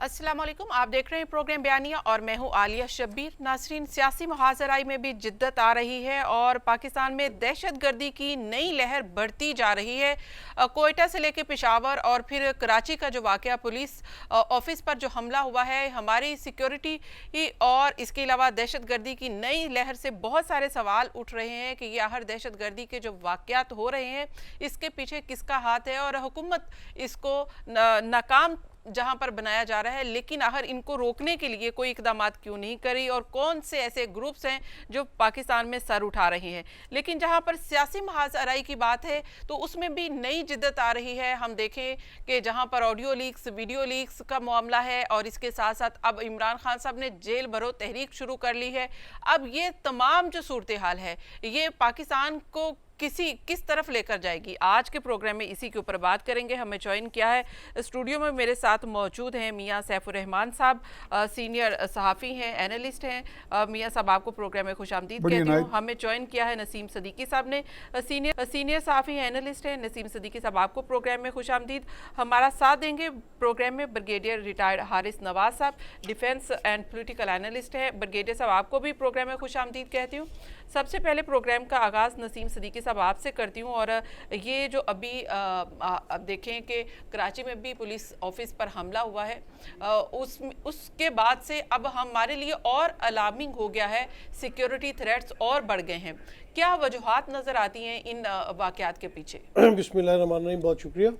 अस्सलाम वालेकुम। आप देख रहे हैं प्रोग्राम बयानिया और मैं हूं आलिया शब्बीर। नासरीन, सियासी मुहाजराई में भी जिद्दत आ रही है और पाकिस्तान में दहशतगर्दी की नई लहर बढ़ती जा रही है। कोयटा से लेकर पेशावर और फिर कराची का जो वाकया, पुलिस ऑफिस पर जो हमला हुआ है, हमारी सिक्योरिटी और इसके अलावा दहशतगर्दी की नई लहर से बहुत सारे सवाल उठ रहे हैं कि यह हर दहशतगर्दी के जो वाकयात हो रहे हैं इसके पीछे किसका हाथ है और हुकूमत इसको नाकाम जहां पर बनाया जा रहा है, लेकिन आखिर इनको रोकने के लिए कोई इकदामात क्यों नहीं करी और कौन से ऐसे ग्रुप्स हैं जो पाकिस्तान में सर उठा रहे हैं। लेकिन जहां पर सियासी मुहाजराई की बात है तो उसमें भी नई जिद्दत आ रही है। हम देखें कि जहां पर ऑडियो लीक्स, वीडियो लीक्स का मामला है और इसके साथ साथ अब इमरान खान साहब ने जेल भरो तहरीक शुरू कर ली है। अब ये तमाम जो सूरत हाल है ये पाकिस्तान को किस तरफ लेकर जाएगी, आज के प्रोग्राम में इसी के ऊपर बात करेंगे। हमें ज्वाइन किया है स्टूडियो में, मेरे साथ मौजूद हैं मियां सैफुर रहमान साहब, सीनियर सहाफ़ी हैं, एनालिस्ट हैं। मियां साहब, आपको प्रोग्राम में खुशामदीद कहती हूँ। हमें ज्वाइन किया है नसीम सदीकी साहब ने, सीनियर सहाफ़ी हैं, एनालिस्ट हैं। नसीम सदीकी साहब, आपको प्रोग्राम में खुशामदीद। हमारा साथ देंगे प्रोग्राम में ब्रिगेडियर रिटायर्ड हारिस नवाज साहब, डिफेंस एंड पॉलिटिकल एनालिस्ट हैं। ब्रिगेडियर साहब, आपको भी प्रोग्राम में खुशामदीद कहती हूँ। सबसे पहले प्रोग्राम का आगाज़ नसीम सदीकी साहब आपसे करती हूँ और ये जो अभी अब देखें कि कराची में भी पुलिस ऑफिस पर हमला हुआ है, उसके बाद से अब हमारे लिए और अलार्मिंग हो गया है, सिक्योरिटी थ्रेट्स और बढ़ गए हैं। क्या वजूहात नज़र आती हैं इन वाक़यात के पीछे? बिस्मिल्लाहिर्रहमानिर्रहीम, बहुत शुक्रिया।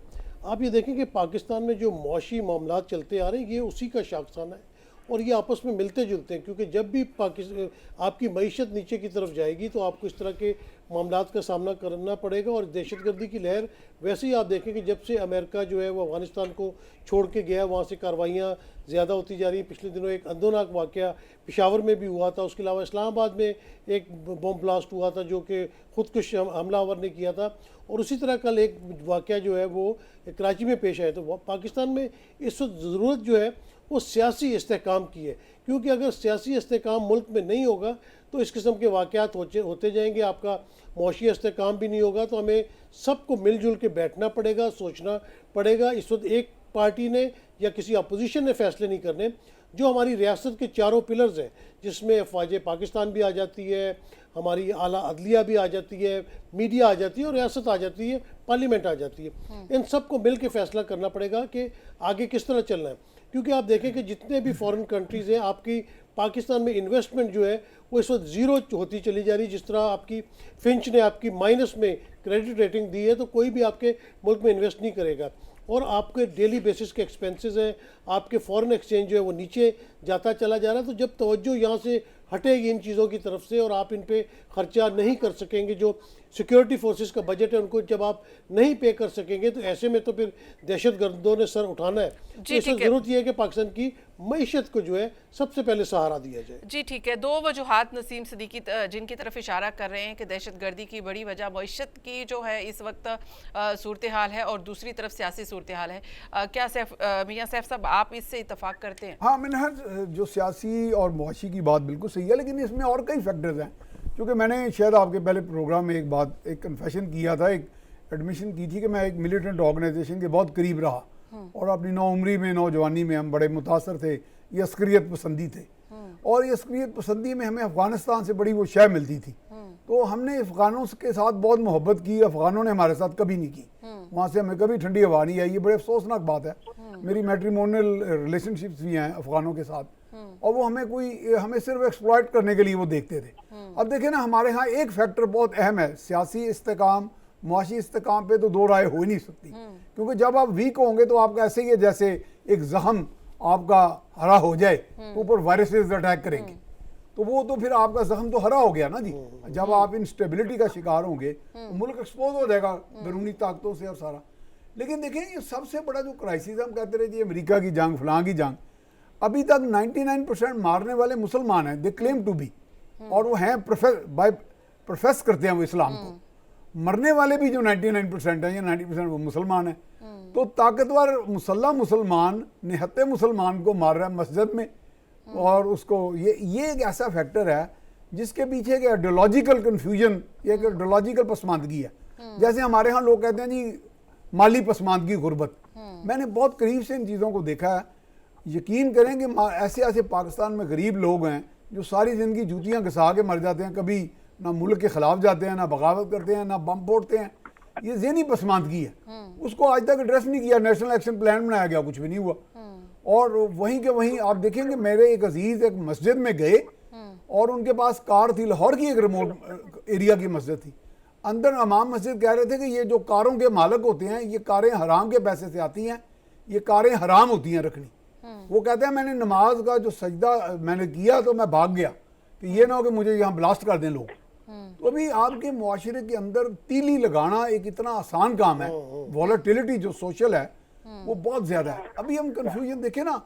आप ये देखें कि पाकिस्तान में जो मौशी मामला चलते आ रहे हैं ये उसी का शाखसाना है और ये आपस में मिलते जुलते हैं, क्योंकि जब भी पाकिस्तान आपकी मईशत नीचे की तरफ जाएगी तो आपको इस तरह के मामलात का सामना करना पड़ेगा। और दहशतगर्दी की लहर वैसे ही आप देखें कि जब से अमेरिका जो है वो अफ़गानिस्तान को छोड़ के गया, वहाँ से कार्रवाइयाँ ज़्यादा होती जा रही हैं। पिछले दिनों एक अंदोनाक वाक़या पेशावर में भी हुआ था, उसके अलावा इस्लामाबाद में एक बम ब्लास्ट हुआ था जो कि खुदकुश हमलावर ने किया था, और उसी तरह कल एक वाक़या जो है वो कराची में पेश आया। तो पाकिस्तान में इस वक्त ज़रूरत जो है वो सियासी इस्तेहकाम की है, क्योंकि अगर सियासी इस्तेहकाम मुल्क में नहीं होगा तो इस किस्म के वाक़यात होते जाएंगे, आपका मौशी इस्तेहकाम भी नहीं होगा। तो हमें सबको मिलजुल के बैठना पड़ेगा, सोचना पड़ेगा। इस वक्त एक पार्टी ने या किसी अपोजिशन ने फैसले नहीं करने। जो हमारी रियासत के चारों पिलर्स हैं, जिसमें अफवाज पाकिस्तान भी आ जाती है, हमारी आला अदलिया भी आ जाती है, मीडिया आ जाती है और रियासत आ जाती है, पार्लियामेंट आ जाती है, इन सब को मिल के फैसला करना पड़ेगा कि आगे किस तरह चलना है। क्योंकि आप देखें कि जितने भी फॉरेन कंट्रीज़ हैं, आपकी पाकिस्तान में इन्वेस्टमेंट जो है वो इस वक्त ज़ीरो होती चली जा रही है। जिस तरह आपकी फिंच ने आपकी माइनस में क्रेडिट रेटिंग दी है, तो कोई भी आपके मुल्क में इन्वेस्ट नहीं करेगा। और आपके डेली बेसिस के एक्सपेंसेस हैं, आपके फॉरेन एक्सचेंज जो है वो नीचे जाता चला जा रहा है। तो जब तवज्जो यहाँ से हटेगी इन चीज़ों की तरफ से और आप इन पे ख़र्चा नहीं कर सकेंगे, जो सिक्योरिटी फोर्सेस का बजट है उनको जब आप नहीं पे कर सकेंगे, तो ऐसे में तो फिर दहशतगर्दों ने सर उठाना है। तो इसमें ज़रूरत यह है कि पाकिस्तान की मईशत को जो है सबसे पहले सहारा दिया जाए। जी ठीक है, दो वजूहात नसीम सदीकी जिनकी तरफ इशारा कर रहे हैं कि दहशतगर्दी की बड़ी वजह मईशत की जो है इस वक्त सूरत हाल है और दूसरी तरफ सियासी सूरत हाल है। क्या मियां सैफ साहब, आप इससे इतफाक करते हैं? हाँ, मैंने जो सियासी और मुआशी की बात बिल्कुल सही है, लेकिन इसमें और कई फैक्टर्स हैं। क्योंकि मैंने शायद आपके पहले प्रोग्राम में एक कन्फेशन किया था, एक एडमिशन की थी कि मैं एक मिलिटेंट ऑर्गेनाइजेशन के बहुत करीब रहा और अपनी नौउम्री में, नौजवानी में हम बड़े मुतासर थे। ये अस्करियत पसंदी थे और ये अस्करियत पसंदी में हमें अफ़गानिस्तान से बड़ी वो शय मिलती थी। तो हमने अफ़गानों के साथ बहुत मोहब्बत की, अफ़गानों ने हमारे साथ कभी नहीं की। वहाँ से हमें कभी ठंडी हवा नहीं आई। ये बड़े अफसोसनाक बात है। मेरी मैट्रिमोनियल रिलेशनशिप्स भी हैं अफ़गानों के साथ और वो हमें सिर्फ एक्सप्लॉइट करने के लिए वो देखते थे। अब देखें ना, हमारे यहाँ एक फैक्टर बहुत अहम है, सियासी इस्तेकाम, मुआशी इस्तेकाम पे तो दो राय हो ही नहीं सकती। क्योंकि जब आप वीक होंगे तो आपका ऐसे ही है जैसे एक जख्म आपका हरा हो जाए तो ऊपर वायरसेस अटैक करेंगे, तो वो तो फिर आपका जख्म तो हरा हो गया ना जी। जब आप इंस्टेबिलिटी का शिकार होंगे तो मुल्क एक्सपोज हो जाएगा बैरूनी ताकतों से और सारा। लेकिन देखें, ये सबसे बड़ा जो क्राइसिस हम कहते रहे जी अमेरिका की जंग, फलां की जंग, अभी तक 99% मारने वाले मुसलमान हैं, दे क्लेम टू बी, और वो हैं प्रोफेस करते हैं वो इस्लाम को। मरने वाले भी जो 99% हैं या 90% वो मुसलमान हैं। तो ताकतवर मुसल्ला मुसलमान निहत्ते मुसलमान को मार रहा है मस्जिद में, और उसको ये एक ऐसा फैक्टर है जिसके पीछे एक आइडियोलॉजिकल कन्फ्यूजन, एक आइडियोलॉजिकल पसमानदगी है। जैसे हमारे यहाँ लोग कहते हैं जी माली पसमानदगी, गुर्बत। मैंने बहुत करीब से इन चीज़ों को देखा है। यकीन करें कि ऐसे ऐसे पाकिस्तान में गरीब लोग हैं जो सारी ज़िंदगी जूतियाँ घिसा के मर जाते हैं, कभी ना मुल्क के ख़िलाफ़ जाते हैं, ना बगावत करते हैं, ना बम फोड़ते हैं। ये ज़हनी पसमानदगी है, उसको आज तक एड्रेस नहीं किया। नेशनल एक्शन प्लान बनाया गया, कुछ भी नहीं हुआ। और वहीं के वहीं आप देखेंगे, मेरे एक अजीज़ एक मस्जिद में गए और उनके पास कार थी, लाहौर की एक रिमोट एरिया की मस्जिद थी। अंदर इमाम मस्जिद कह रहे थे कि ये जो कारों के मालिक होते हैं, ये कारें हराम के पैसे से आती हैं, ये कारें हराम होती हैं रखनी। वो कहते हैं मैंने नमाज का जो सजदा मैंने किया तो मैं भाग गया कि ये ना हो कि मुझे यहाँ ब्लास्ट कर दें लोग। तो अभी आपके मुआशरे के अंदर तीली लगाना एक इतना आसान काम है। वॉलेटिलिटी जो सोशल है वो बहुत ज़्यादा है। अभी हम कन्फ्यूजन देखें ना,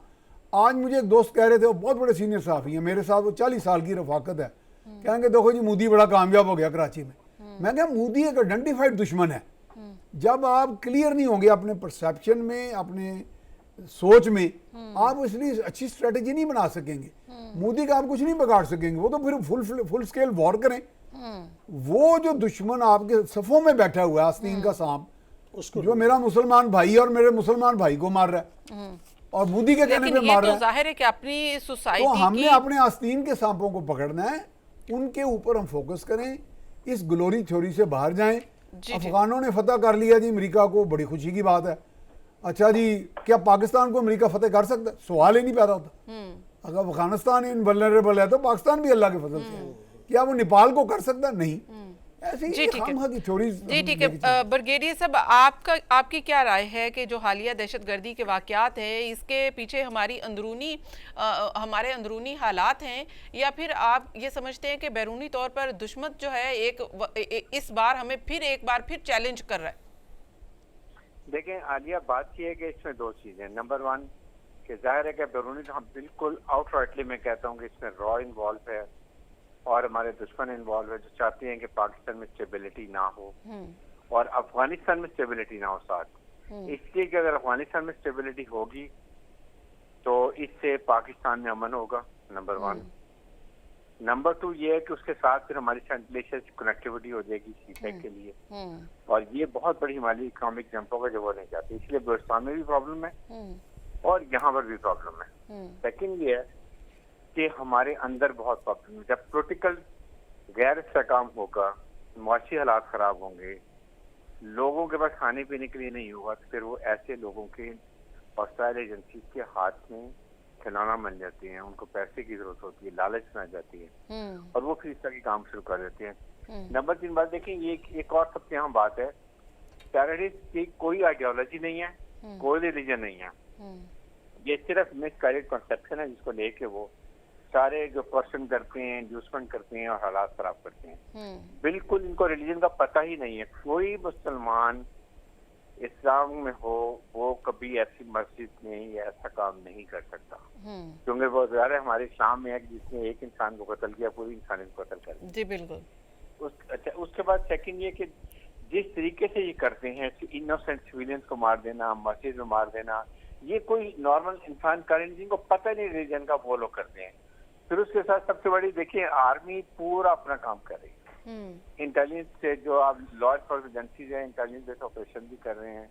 आज मुझे एक दोस्त कह रहे थे, वो बहुत बड़े सीनियर सहाफ़ी हैं, मेरे साथ वो 40 साल की रफाकत है, कहेंगे देखो जी मोदी बड़ा कामयाब हो गया कराची में। मैं क्या, मोदी एक आइडेंटिफाइड दुश्मन है। जब आप क्लियर नहीं होंगे अपने परसेप्शन में, अपने सोच में, आप इसलिए अच्छी स्ट्रेटेजी नहीं बना सकेंगे। मोदी का आप कुछ नहीं बिगाड़ सकेंगे, वो तो फिर फुल स्केल वॉर करें। वो जो दुश्मन आपके सफ़ों में बैठा हुआ है, आस्तीन का सांप, उसको जो मेरा मुसलमान भाई और मेरे मुसलमान भाई को मार रहा है और मोदी के कहने पे मार रहा है, जाहिर है कि अपनी सोसाइटी तो हमने अपने आस्तीन के सांपों को पकड़ना है, उनके ऊपर हम फोकस करें, इस ग्लोरी थ्योरी से बाहर जाएं। अफगानों ने फतह कर लिया जी अमेरिका को, बड़ी खुशी की बात है। अच्छा जी, क्या पाकिस्तान को अमेरिका फतेह कर सकता है? सवाल ही नहीं पैदा होता। अगर अफगानिस्तान इनवल्नरेबल है तो पाकिस्तान भी अल्लाह के फजल से है। क्या वो नेपाल को कर सकता है? नहीं। ऐसी जी ठीक है। ब्रिगेडियर साहब, आपकी क्या राय है कि जो हालिया दहशतगर्दी के वाक़यात है, इसके पीछे हमारे अंदरूनी हालात हैं, या फिर आप ये समझते हैं कि बैरूनी तौर पर दुश्मन जो है इस बार हमें एक बार फिर चैलेंज कर रहा है? देखें आलिया, बात यह है कि इसमें दो चीज़ें। नंबर वन कि जाहिर है कि बैरूनी तो हम बिल्कुल आउटराइटली मैं कहता हूँ कि इसमें रॉ इन्वॉल्व है और हमारे दुश्मन इन्वॉल्व है जो चाहते हैं कि पाकिस्तान में स्टेबिलिटी ना हो और अफगानिस्तान में स्टेबिलिटी ना हो साथ। इसलिए कि अगर अफगानिस्तान में स्टेबिलिटी होगी तो इससे पाकिस्तान में अमन होगा, नंबर वन। नंबर टू ये है कि उसके साथ फिर हमारी सेंट्रल एशिया से कनेक्टिविटी हो जाएगी सीपैक के लिए, और ये बहुत बड़ी हमारी इकोनॉमिक जंप होगा जो वो नहीं चाहते। इसलिए बलूचिस्तान में भी प्रॉब्लम है और यहाँ पर भी प्रॉब्लम है। सेकेंड ये है कि हमारे अंदर बहुत प्रॉब्लम है। जब पोलिटिकल गैर इस्तेकाम होगा, मुआशी हालात खराब होंगे, लोगों के पास खाने पीने के लिए नहीं होगा, तो फिर वो ऐसे लोगों के हॉस्टाइल एजेंसी के हाथ में खिलौना बन जाते हैं। उनको पैसे की जरूरत होती है, लालच में आ जाती है और वो फिर इस तरह के काम शुरू कर देते हैं। नंबर 3 बात देखें, ये एक और सबसे अहम बात है, टेररिस्ट की कोई आइडियोलॉजी नहीं है, कोई रिलीजन नहीं है। ये सिर्फ मिसगाइडेड कॉन्सेप्शन है जिसको लेके वो सारे जो पर्सन करते हैं, इंड्यूसमेंट करते हैं और हालात खराब करते हैं। बिल्कुल इनको रिलीजन का पता ही नहीं है। कोई मुसलमान इस्लाम में हो वो कभी ऐसी मस्जिद में या ऐसा काम नहीं कर सकता, क्योंकि वो ज़्यादा हमारे इस्लाम में है कि जिसने एक इंसान को कत्ल किया पूरी इंसानियत को कत्ल कर दिया। जी बिल्कुल। अच्छा, उसके बाद सेकंड ये कि जिस तरीके से ये करते हैं, इनोसेंट सिविलियंस को मार देना, मस्जिद में मार देना, ये कोई नॉर्मल इंसान करें जिनको पता नहीं रिलीजन का, वो लोग करते हैं। फिर उसके साथ सबसे बड़ी देखिए, आर्मी पूरा अपना काम कर रही है। इंटेलिजेंस से जो आप लॉ एनफोर्समेंट एजेंसीज है, इंटेलिजेंस बेस्ड ऑपरेशन भी कर रहे हैं,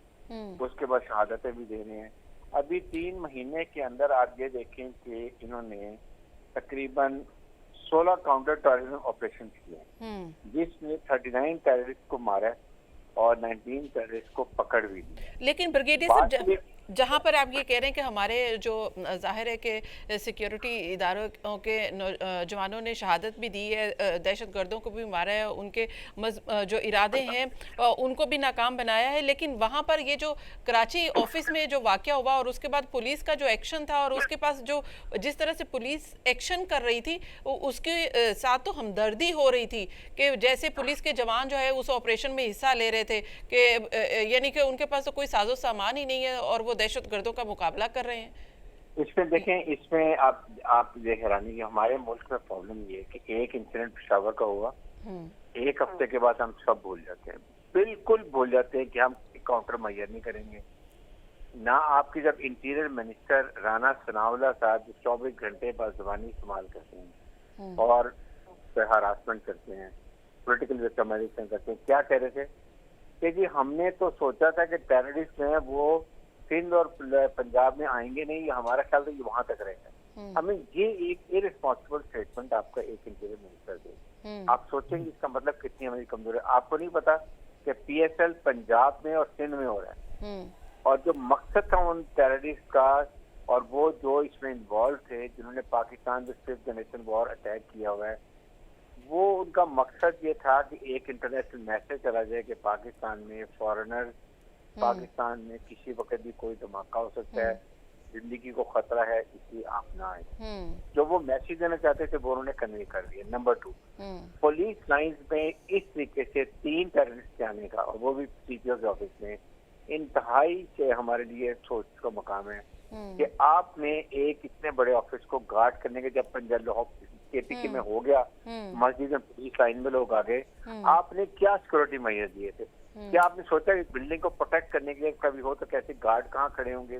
उसके बाद शहादतें भी दे रहे हैं। अभी 3 महीने के अंदर आप ये देखें कि इन्होंने तकरीबन 16 काउंटर टेररिज्म ऑपरेशन किए, जिसमें 39 टेररिस्ट को मारा और 19 टेररिस्ट को पकड़ भी ली। लेकिन ब्रिगेडियर साहब, जहाँ पर आप ये कह रहे हैं कि हमारे जो जाहिर है कि सिक्योरिटी इदारों के जवानों ने शहादत भी दी है, दहशतगर्दों को भी मारा है, उनके जो इरादे हैं उनको भी नाकाम बनाया है, लेकिन वहाँ पर ये जो कराची ऑफिस में जो वाक़या हुआ और उसके बाद पुलिस का जो एक्शन था और उसके पास जो जिस तरह से पुलिस एक्शन कर रही थी, उसके साथ तो हमदर्दी हो रही थी कि जैसे पुलिस के जवान जो है उस ऑपरेशन में हिस्सा ले रहे थे कि यानी कि उनके पास तो कोई साजो सामान ही नहीं है और वो दहशतगर्दों का मुकाबला कर रहे हैं। इसमें देखें, इसमें आप ये हैरानी कि हमारे मुल्क में प्रॉब्लम ये है कि एक इंसिडेंट पेशावर का हुआ, एक हफ्ते के बाद हम सब भूल जाते हैं, बिल्कुल भूल जाते हैं कि हम काउंटर मुहैया नहीं करेंगे। ना आपकी जब इंटीरियर मिनिस्टर राना सनाउल्लाह साहब 24 घंटे बदजुबानी इस्तेमाल करते हैं और हरासमेंट करते हैं, पोलिटिकल विक्टिमाइजेशन करते हैं। क्या कह रहे थे कि जी हमने तो सोचा था कि टेररिस्ट जो है वो सिंध और पंजाब में आएंगे नहीं, ये हमारा ख्याल था ये वहां तक रहेगा। हमें ये एक इररिस्पॉन्सिबल स्टेटमेंट आपका एक इंटीरियर मिनिस्टर दे। आप सोचेंगे इसका मतलब कितनी हमारी कमजोरी है। आपको नहीं पता कि PSL पंजाब में और सिंध में हो रहा है, और जो मकसद था उन टेररिस्ट का और वो जो इसमें इन्वॉल्व थे जिन्होंने पाकिस्तान में 5th जनरेशन वॉर अटैक किया हुआ है, वो उनका मकसद ये था कि एक इंटरनेशनल मैसेज चला जाए कि पाकिस्तान में फॉरेनर, पाकिस्तान में किसी वक्त भी कोई धमाका हो सकता है, जिंदगी को खतरा है, इसलिए आप ना आए। जो वो मैसेज देना चाहते थे वो उन्होंने कन्वे कर दिया। नंबर 2, पुलिस लाइंस में इस तरीके से 3 टेररिस्ट जाने का, और वो भी CPO के ऑफिस में, इंतहाई से हमारे लिए सोच का मकाम है कि आपने एक इतने बड़े ऑफिस को गार्ड करने के, जब पंजाब KPK में हो गया, मस्जिद में पुलिस लाइन में लोग आ गए, आपने क्या सिक्योरिटी मेजर दिए थे? क्या आपने सोचा कि बिल्डिंग को प्रोटेक्ट करने के लिए कभी हो तो कैसे गार्ड कहाँ खड़े होंगे,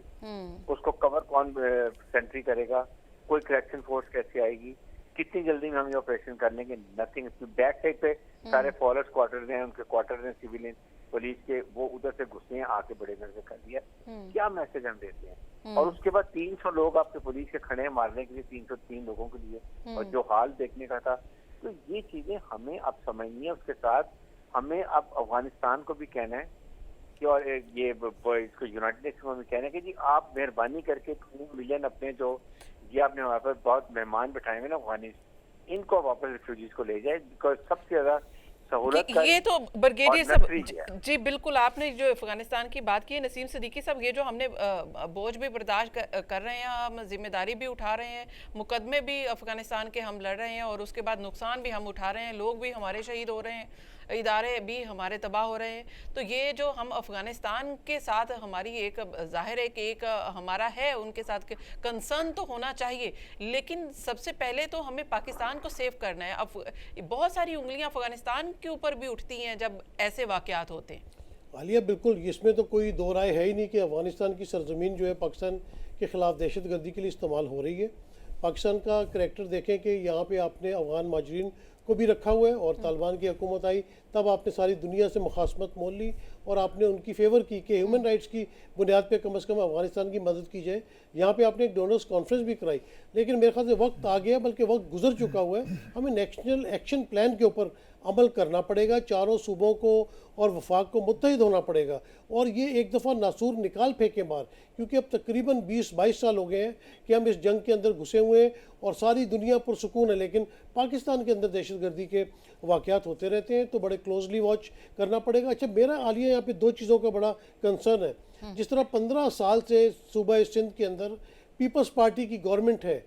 उसको कवर कौन सेंट्री करेगा, कोई करेक्शन फोर्स कैसे आएगी, कितनी जल्दी में हम ये ऑपरेशन कर लेंगे? नथिंग। बैक साइड पे सारे फॉलोअर्स क्वार्टर हैं, उनके क्वार्टर हैं सिविलियन पुलिस के, वो उधर से घुसे हैं, आके बड़े घर से कर दिया। क्या मैसेज हम देते हैं? और उसके बाद 300 लोग आपके पुलिस के खड़े हैं मारने के लिए, 303 लोगों के लिए, और जो हाल देखने का था। तो ये चीजें हमें अब समझनी है। उसके साथ हमें अब अफगानिस्तान को भी कहना है कि, और ये इसको यूनाइटेड नेशन में भी कहना है कि जी आप मेहरबानी करके 2 मिलियन अपने जो ये आपने वहाँ पर बहुत मेहमान बैठाए हुए ना अफगानिस, इनको वापस रिफ्यूजीज को ले जाए, बिकॉज सबसे ज्यादा सहूलत ये तो ब्रिगेडियर साहब जी बिल्कुल, आपने जो अफगानिस्तान की बात की है नसीम सिद्दीकी साहब, ये जो हमने बोझ भी बर्दाश्त कर रहे हैं, हम जिम्मेदारी भी उठा रहे हैं, मुकदमे भी अफगानिस्तान के हम लड़ रहे हैं, और उसके बाद नुकसान भी हम उठा रहे हैं, लोग भी हमारे शहीद हो रहे हैं, इदारे भी हमारे तबाह हो रहे हैं। तो ये जो हम अफगानिस्तान के साथ हमारी एक जाहिर है कि एक हमारा है उनके साथ कंसर्न तो होना चाहिए, लेकिन सबसे पहले तो हमें पाकिस्तान को सेव करना है। अब बहुत सारी उंगलियां अफगानिस्तान के ऊपर भी उठती हैं जब ऐसे वाकयात होते हैं। आलिया, बिल्कुल इसमें तो कोई दो राय है ही नहीं कि अफगानिस्तान की सरजमीन जो है पाकिस्तान के ख़िलाफ़ दहशतगर्दी के लिए इस्तेमाल हो रही है। पाकिस्तान का करैक्टर देखें कि यहाँ पे आपने अफगान माजरीन को भी रखा हुआ है, और तालिबान की हुकूमत आई तब आपने सारी दुनिया से मुखासमत मोल ली, और आपने उनकी फेवर की कि ह्यूमन राइट्स की बुनियाद पे कम से कम अफगानिस्तान की मदद की जाए। यहाँ पे आपने एक डोनर्स कॉन्फ्रेंस भी कराई, लेकिन मेरे ख्याल से वक्त आ गया, बल्कि वक्त गुजर चुका हुआ है। हमें नेशनल एक्शन प्लान के ऊपर अमल करना पड़ेगा, चारों सूबों को और वफाक को मुत्तहिद होना पड़ेगा, और ये एक दफ़ा नासूर निकाल फेंके मार, क्योंकि अब तकरीबन 20-22 साल हो गए हैं कि हम इस जंग के अंदर घुसे हुए हैं और सारी दुनिया पुरसुकून है, लेकिन पाकिस्तान के अंदर दहशतगर्दी के वाक़यात होते रहते हैं, तो बड़े क्लोजली वॉच करना पड़ेगा। अच्छा, मेरा आलिया यहाँ पे 2 चीज़ों का बड़ा कंसर्न है। जिस तरह 15 साल से सूबा सिंध के अंदर पीपल्स पार्टी की गवर्नमेंट है,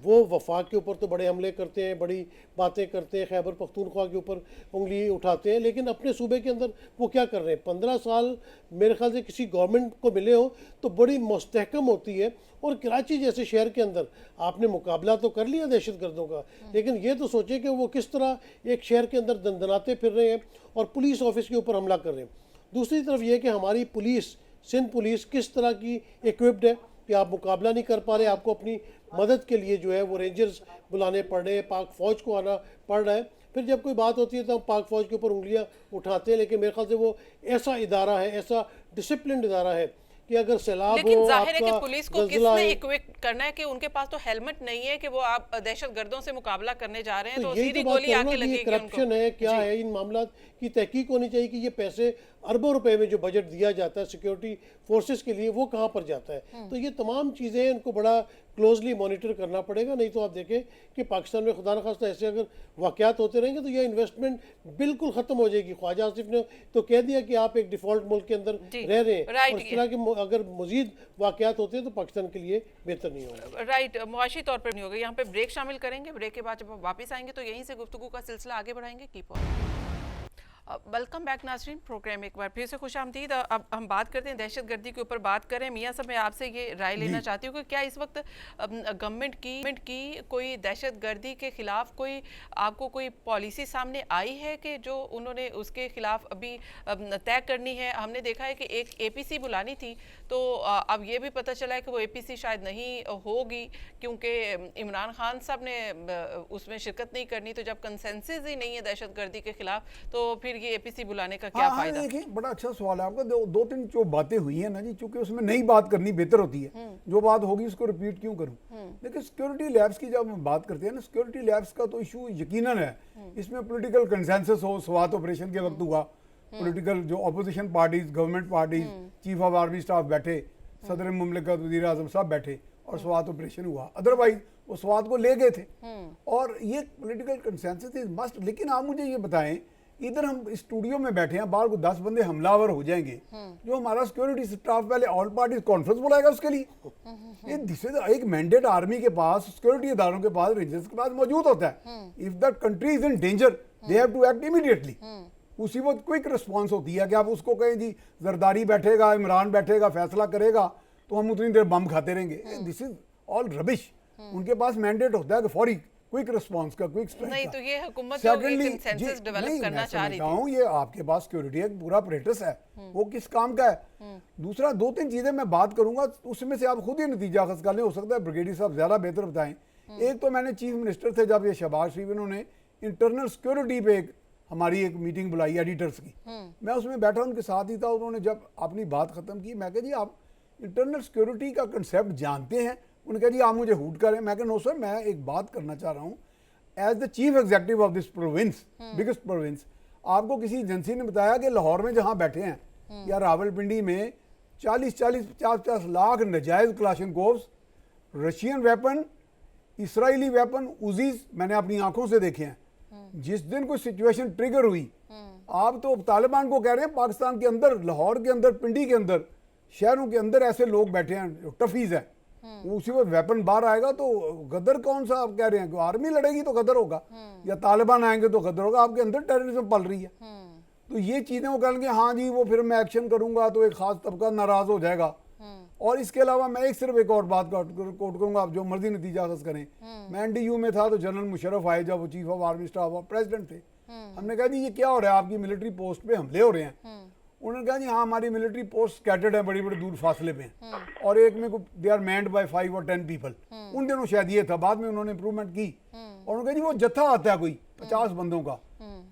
वो वफाक के ऊपर तो बड़े हमले करते हैं, बड़ी बातें करते हैं, खैबर पख्तूनख्वा के ऊपर उंगली उठाते हैं, लेकिन अपने सूबे के अंदर वो क्या कर रहे हैं? 15 साल मेरे ख्याल से किसी गवर्नमेंट को मिले हो तो बड़ी मुस्तहकम होती है, और कराची जैसे शहर के अंदर आपने मुकाबला तो कर लिया दहशतगर्दों का, लेकिन ये तो सोचे कि वो किस तरह एक शहर के अंदर दंदनाते फिर रहे हैं और पुलिस ऑफिस के ऊपर हमला कर रहे हैं। दूसरी तरफ ये कि हमारी पुलिस, सिंध पुलिस किस तरह की इक्विप्ड है कि आप मुकाबला नहीं कर पा रहे, आपको अपनी मदद के लिए जो है वो रेंजर्स बुलाने पड़ रहे हैं, पाक फ़ौज को आना पड़ रहा है। फिर जब कोई बात होती है तो हम पाक फ़ौज के ऊपर उंगलियां उठाते हैं, लेकिन मेरे ख्याल से वो ऐसा इदारा है, ऐसा डिसिप्लिन इदारा है कि अगर सैलाब लेकिन हो, जाहिर है कि आपका पुलिस को किसने इक्विप करना है कि उनके पास तो हेलमेट नहीं है कि वो आप दहशतगर्दों से मुकाबला करने जा रहे हैं, तो सीधी गोली आके लगेगी। करप्शन है, क्या है, इन मामला की तहकीक होनी चाहिए कि ये पैसे अरबों रुपए में जो बजट दिया जाता है सिक्योरिटी फोर्सेस के लिए, वो कहाँ पर जाता है। तो ये तमाम चीज़ें इनको बड़ा क्लोजली मॉनिटर करना पड़ेगा, नहीं तो आप देखें कि पाकिस्तान में खुदा न खास्ता ऐसे अगर वाक़यात होते रहेंगे तो ये इन्वेस्टमेंट बिल्कुल ख़त्म हो जाएगी। ख्वाजा आसिफ ने तो कह दिया कि आप एक डिफ़ॉल्ट मुल्क के अंदर रह रहे हैं, और इस तरह के अगर मज़ीद वाक़यात होते हैं तो पाकिस्तान के लिए बेहतर नहीं होगा। राइट, मुआशी तौर पर नहीं होगा। यहाँ पे ब्रेक शामिल करेंगे, ब्रेक के बाद जब वापस आएंगे तो यहीं से गुफ्तगू का सिलसिला आगे बढ़ाएंगे। Keep on. वेलकम बैक नाज़रीन, प्रोग्राम एक बार फिर से खुशामदीद। अब हम बात करते हैं दहशतगर्दी के ऊपर बात करें। मियां साहब, मैं आपसे ये राय लेना चाहती हूँ कि क्या इस वक्त गवर्नमेंट की कोई दहशतगर्दी के ख़िलाफ़ कोई आपको कोई पॉलिसी सामने आई है कि जो उन्होंने उसके ख़िलाफ़ अभी तय करनी है? हमने देखा है कि एक APC बुलानी थी तो अब ये भी पता चला है कि वो एपीसी शायद नहीं होगी, क्योंकि इमरान खान साहब ने उसमें शिरकत नहीं करनी। तो जब कंसेंसस ही नहीं है दहशतगर्दी के खिलाफ, तो फिर ये एपीसी बुलाने का क्या फायदा? देखिए बड़ा अच्छा सवाल है आपका। दो तीन जो बातें हुई है ना जी, चूंकि उसमें नई बात करनी बेहतर होती है, जो बात होगी उसको रिपीट क्यों करूं। देखिए सिक्योरिटी लैब्स की जब हम बात करते हैं ना, सिक्योरिटी लैब्स का तो इशू यकीनन है, इसमें पॉलिटिकल कंसेंसस हो, स्वात ऑपरेशन के वक्त हुआ, पॉलिटिकल जो opposition parties, government parties, chief of army staff बैठे, सदर मुमलिकत, वजीर आजम साहब बैठे और स्वात ऑपरेशन हुआ। अदरवाइज वो स्वात को ले गए थे और ये पॉलिटिकल कंसेंसस इज मस्ट। लेकिन आप मुझे ये बताएं, इधर हम स्टूडियो में बैठे हैं, बाहर को 10 बंदे हमलावर हो जाएंगे, जो हमारा सिक्योरिटी स्टाफ पहले ऑल पार्टीज कॉन्फ्रेंस बुलाएगा उसके लिए? ये दिस इज एक मैंडेट आर्मी के पास, सिक्योरिटी इदारों के पास, रेंजर्स के पास मौजूद होता है। If the country is in danger they have to act immediately. उसी वक्त क्विक रिस्पॉन्स होती है कि आप उसको कहें जी जरदारी बैठेगा, इमरान बैठेगा, फैसला करेगा तो हम उतनी देर बम खाते रहेंगे। This is all rubbish. उनके पास मैंडेट होता है कि फौरी क्विक रिस्पांस का, क्विक स्ट्राइक नहीं का। तो ये हुकूमत जो कंसेंसस डेवलप करना चाह रही थी, ये आपके पास सिक्योरिटी एक पूरा अपरेटस है, वो किस काम का है। दूसरा 2-3 चीजें मैं बात करूंगा, उसमें से आप खुद ही नतीजा अखज़ कर लें, हो सकता है ब्रिगेडियर साहब ज्यादा बेहतर बताएं। एक तो मैंने चीफ मिनिस्टर थे जब ये शहबाज शरीफ, इन्होंने इंटरनल सिक्योरिटी पे हमारी एक मीटिंग बुलाई एडिटर्स की, मैं उसमें बैठा उनके साथ ही था। उन्होंने जब अपनी बात खत्म की, मैं कहा जी आप इंटरनल सिक्योरिटी का कंसेप्ट जानते हैं? उन्होंने कहा जी आप मुझे हूट करें। मैं कहा नो सर, मैं एक बात करना चाह रहा हूँ as the chief executive of this province, biggest province. आपको किसी एजेंसी ने बताया कि लाहौर में जहाँ बैठे हैं या रावलपिंडी में 40-40, 50-50 लाख नजायज क्लाशनकोव्स, रशियन वेपन, इसराइली वेपन, उजीज मैंने अपनी आंखों से देखे हैं। जिस दिन कोई सिचुएशन ट्रिगर हुई, आप तो तालिबान को कह रहे हैं पाकिस्तान के अंदर, लाहौर के अंदर, पिंडी के अंदर, शहरों के अंदर ऐसे लोग बैठे हैं जो टफीज है, उसी वक्त वेपन बाहर आएगा तो गदर कौन सा आप कह रहे हैं? आर्मी लड़ेगी तो गदर होगा, या तालिबान आएंगे तो गदर होगा। आपके अंदर टेररिज्म पल रही है। तो ये चीजें वो कहेंगे हाँ जी वो फिर मैं एक्शन करूंगा तो एक खास तबका नाराज हो जाएगा। और इसके अलावा मैं सिर्फ एक और बात कोट करूंगा, आप जो मर्जी नतीजा अखज़ करें। मैं एनडीयू में था तो जनरल मुशर्रफ आए, जब वो चीफ ऑफ आर्मी स्टाफ और प्रेसिडेंट थे। हमने कहा जी ये क्या हो रहा है, आपकी मिलिट्री पोस्ट पे हमले हो रहे हैं। उन्होंने कहा जी हाँ हमारी मिलिट्री पोस्ट स्कैटर्ड है, बड़ी बड़ी दूर फासले पे हैं, और एक में दे आर मैंड बाय 5 और 10 पीपल। उन दिनों शायद ये था, बाद में उन्होंने इंप्रूवमेंट की। और उन्होंने कहा जी वो जत्था आता है कोई 50 बंदों का,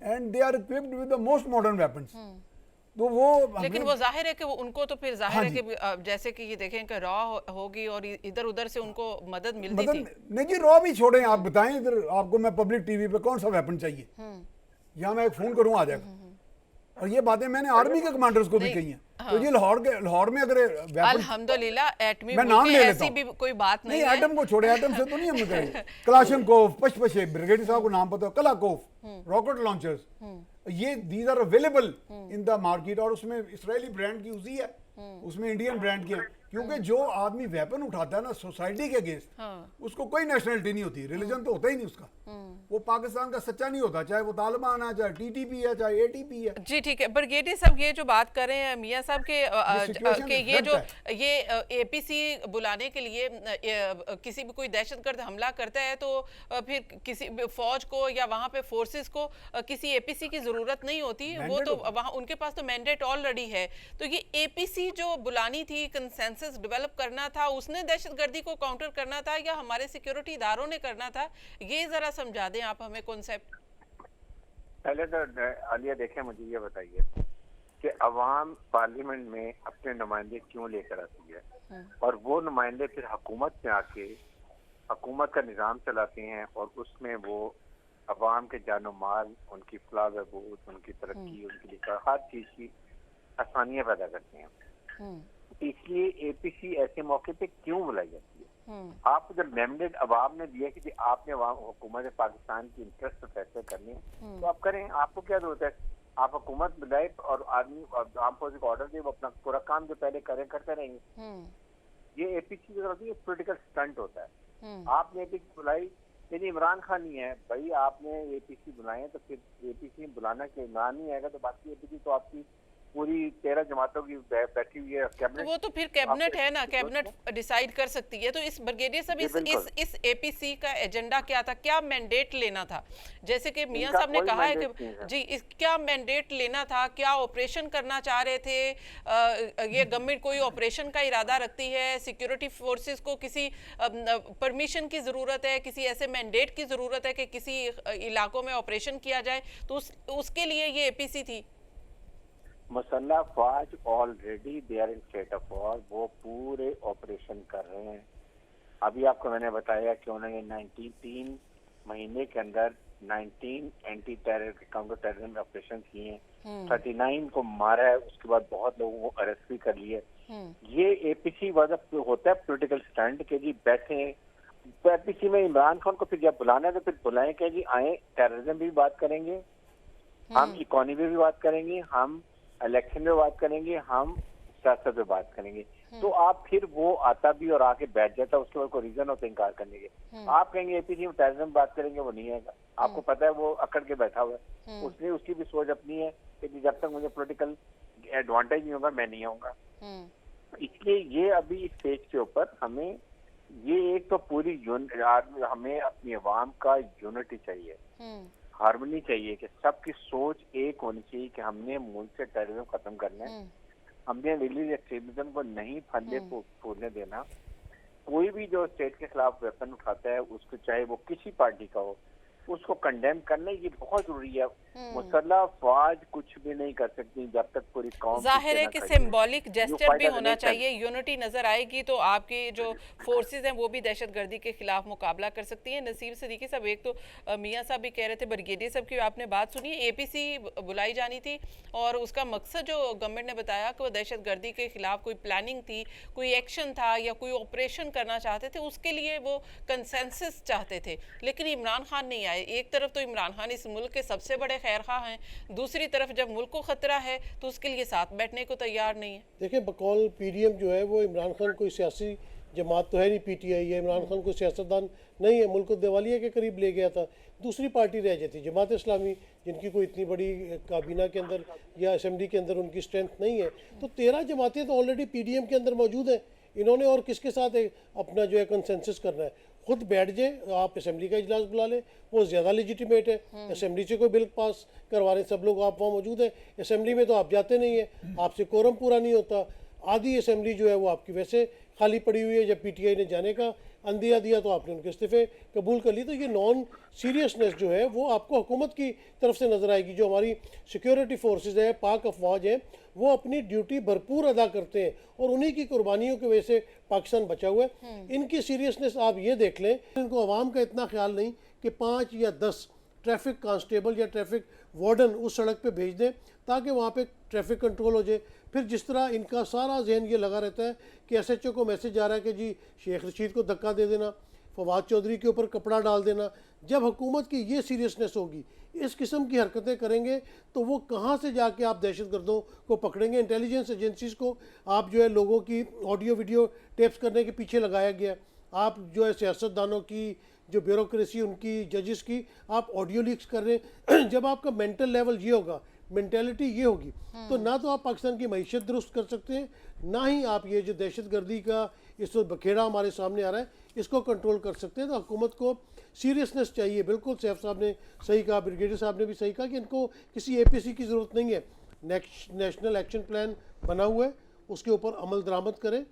and they are equipped with the most modern weapons. तो वो लेकिन वो जाहिर है कि वो उनको तो फिर जाहिर है कि जैसे कि ये देखें कि रॉ होगी और इधर उधर से उनको मदद मिलती थी। नहीं जी रॉ भी छोड़ें, आप बताएं इधर आपको मैं पब्लिक टीवी पे कौन सा वेपन चाहिए, यहाँ मैं एक फोन करूँ आ जाएगा। और ये बातें मैंने आर्मी के कमांडर्स को भी कही हैं। तो ये लाहौर में अगर अल्हम्दुलिल्लाह एटमी मैं नाम ले लेता ऐसी भी कोई बात नहीं है। एटम को छोड़े, एटम से तो नहीं हम करेंगे। कलाशनकोव, पशपशे, ब्रिगेडियर साहब को नाम पता है, कलाकोव, रॉकेट लॉन्चर्स, ये these are available in the market. और उसमें इसराइली ब्रांड की उसी है, उसमें इंडियन ब्रांड की है। क्योंकि जो आदमी वेपन उठाता है ना सोसाइटी के अगेंस्ट, उसको कोई नेशनलिटी नहीं होती, रिलीजन तो होता ही नहीं उसका, वो पाकिस्तान का सच्चा नहीं होता, चाहे वो तालिबान है, चाहे टीटीपी है, चाहे एटीपी है। जी ठीक है, ब्रिगेडियर साहब ये जो बात कर रहे हैं मियां साहब के ये जो ये एपीसी बुलाने के लिए किसी भी कोई दहशतगर्द हमला करता है तो फिर किसी फौज को या वहां पे फोर्सेस को किसी एपीसी की जरूरत नहीं होती, वो तो वहां उनके पास तो मैंडेट ऑलरेडी है। तो ये एपीसी जो बुलानी थी, कंसेंसस डेवलप करना था, उसने दहशतगर्दी को काउंटर करना था या हमारे सिक्योरिटी इदारों ने करना था? ये जरा समझा दें आप हमें कॉन्सेप्ट। पहले तो आलिया देखें, मुझे ये बताइए कि अवाम पार्लियामेंट में अपने नुमाइंदे क्यों लेकर आती है, और वो नुमाइंदे फिर हुकूमत में आके हुकूमत का निज़ाम चलाते हैं, और उसमें वो अवाम के जानो माल, उनकी फलाह बहबूद, उनकी तरक्की, उनकी लिखा हर चीज़ की आसानियाँ पैदा करते हैं। इसलिए एपीसी ऐसे मौके पे क्यों बुलाई जाती है? आप जब मैंडेट अवाम ने दिया कि आपने हुकूमत पाकिस्तान की इंटरेस्ट फैसले करने तो आप करें, आपको क्या जरूरत है? आप हुकूमत बुलाए और आर्मी आर्म फोर्स को ऑर्डर दे, वो अपना पूरा काम जो पहले करते रहेंगे। ये एपीसी जो होती है पोलिटिकल स्टंट होता है। आपने एपीसी बुलाई, यदि इमरान खान नहीं है भाई, आपने एपीसी बुलाए तो फिर एपीसी बुलाना के इमरान नहीं आएगा तो बाकी एपीसी तो आपकी पूरी 13 जमातों की बैठी हुई है तो कैबिनेट। वो तो फिर कैबिनेट है ना, कैबिनेट डिसाइड कर सकती है। तो इस ब्रिगेडियर साहब, जी, बिल्कुल। इस एपीसी का एजेंडा क्या था, क्या मैंडेट लेना था? जैसे कि मियां इनका साहब ने कोई कहा है कि mandate नहीं है। जी, क्या मैंडेट लेना था, क्या ऑपरेशन करना चाह रहे थे? ये गवर्नमेंट कोई ऑपरेशन का इरादा रखती है? सिक्योरिटी फोर्सेस को किसी परमिशन की जरूरत है, किसी ऐसे मैंडेट की जरूरत है कि किसी इलाकों में ऑपरेशन किया जाए? तो उसके लिए ये एपीसी थी। मुसल्ला फौज already they are in state of war, वो पूरे ऑपरेशन कर रहे हैं। अभी आपको मैंने बताया कि उन्होंने 3 महीने के अंदर 19 anti terror counter terrorism operation किए हैं, 39 को मारा है, उसके बाद बहुत लोगों को अरेस्ट भी कर लिए। ये एपीसी वाला होता है पॉलिटिकल स्टंट के जी बैठे एपीसी में इमरान खान को फिर जब बुलाना है तो फिर बुलाएं कि जी आए, टेररिज्म भी बात करेंगे, हम इकोनॉमी भी बात करेंगे, हम इलेक्शन में बात करेंगे, हम सियासत में बात करेंगे। तो आप फिर वो आता भी और आके बैठ जाता, उसके बाद कोई रीजन होता है इनकार करने के। आप कहेंगे एपीसी में टेररिज्म बात करेंगे, वो नहीं आएगा। आपको पता है वो अकड़ के बैठा हुआ है, उसने उसकी भी सोच अपनी है कि जब तक मुझे पॉलिटिकल एडवांटेज नहीं होगा मैं नहीं आऊंगा। इसलिए ये अभी इस स्टेज के ऊपर हमें ये एक तो पूरी हमें अपनी आवाम का यूनिटी चाहिए, हार्मनी चाहिए कि सबकी सोच एक होनी चाहिए कि हमने मुल्क से टेररिज्म खत्म करना है, हमने रिलीजियस एक्सट्रीमिज्म को नहीं फंदे फूलने देना। कोई भी जो स्टेट के खिलाफ वेपन उठाता है, उसको चाहे वो किसी पार्टी का हो, उसको कंडेम करना ये बहुत जरूरी है। मुसल्ला फौज कुछ भी नहीं कर सकती जब तक पूरी कौम जाहिर है कि सिंबॉलिक जेस्चर भी होना चाहिए, यूनिटी नजर आएगी तो आपकी जो फोर्सेस हैं वो भी दहशतगर्दी के खिलाफ मुकाबला कर सकती हैं। नसीम सिद्दीकी साहब, एक तो मियां साहब भी कह रहे थे, ब्रिगेडियर साहब की आपने बात सुनी, एपीसी बुलाई जानी थी और उसका मकसद जो गवर्नमेंट ने बताया कि वो दहशतगर्दी के खिलाफ कोई प्लानिंग थी, कोई एक्शन था या कोई ऑपरेशन करना चाहते थे, उसके लिए वो कंसेंसस चाहते थे। लेकिन इमरान खान नहीं आए। एक तरफ तो इमरान खान इस मुल्क के सबसे बड़े खैरखा हैं, दूसरी तरफ जब मुल्क को खतरा है तो उसके लिए साथ बैठने को तैयार नहीं है। देखिए, बकौल पीडीएम जो है वो इमरान खान कोई सियासी जमात तो है नहीं, पीटीआई है, इमरान खान कोई सियासतदान नहीं है, मुल्क को दिवालिया के करीब ले गया था। दूसरी पार्टी रह जाती जमात इस्लामी, जिनकी कोई इतनी बड़ी काबीना के अंदर या असेंबली के अंदर उनकी स्ट्रेंथ नहीं है। तो 13 जमातें तो ऑलरेडी पीडीएम के अंदर मौजूद हैं। इन्होंने और किसके साथ अपना जो है कंसेंसस करना है? खुद बैठ जाए, आप असेंबली का इजलास बुला लें, वो ज़्यादा लेजिटिमेट है। असेंबली से कोई बिल पास करवा रहे, सब लोग आप वहाँ मौजूद हैं। असेंबली में तो आप जाते नहीं हैं, आपसे कोरम पूरा नहीं होता। आधी असेंबली जो है वो आपकी वैसे खाली पड़ी हुई है। जब पीटीआई ने जाने का अंदिया दिया तो आपने उनके इस्तीफे कबूल कर ली। तो ये नॉन सीरियसनेस जो है वो आपको हुकूमत की तरफ से नज़र आएगी। जो हमारी सिक्योरिटी फोर्सेज है, पाक अफवाज है, वो अपनी ड्यूटी भरपूर अदा करते हैं और उन्हीं की कुर्बानियों की वजह से पाकिस्तान बचा हुआ है। इनकी सीरियसनेस आप ये देख लें, इनको आवाम का इतना ख्याल नहीं कि 5 या 10 ट्रैफिक कांस्टेबल या ट्रैफिक वार्डन उस सड़क पे भेज दें ताकि वहाँ पे ट्रैफिक कंट्रोल हो जाए। फिर जिस तरह इनका सारा जहन ये लगा रहता है कि एसएचओ को मैसेज आ रहा है कि जी शेख रशीद को धक्का दे देना, फवाद चौधरी के ऊपर कपड़ा डाल देना। जब हुकूमत की ये सीरियसनेस होगी, इस किस्म की हरकतें करेंगे तो वो कहाँ से जाके आप दहशतगर्दों को पकड़ेंगे? इंटेलिजेंस एजेंसीज को आप जो है लोगों की ऑडियो वीडियो टेप्स करने के पीछे लगाया गया। आप जो है सियासतदानों की जो ब्यूरोक्रेसी, उनकी जजेस की आप ऑडियो लीक्स कर रहे हैं। जब आपका मेंटल लेवल ये होगा, मेंटेलिटी ये होगी, तो ना तो आप पाकिस्तान की मईशत दुरुस्त कर सकते हैं, ना ही आप ये जो दहशतगर्दी का इस वक्त बखेड़ा हमारे सामने आ रहा है इसको कंट्रोल कर सकते हैं। तो हुकूमत को सीरियसनेस चाहिए। बिल्कुल सैफ साहब ने सही कहा, ब्रिगेडियर साहब ने भी सही कहा कि इनको किसी एपीसी की ज़रूरत नहीं है। नेशनल एक्शन प्लान बना हुआ है, उसके ऊपर अमल दरामद करें,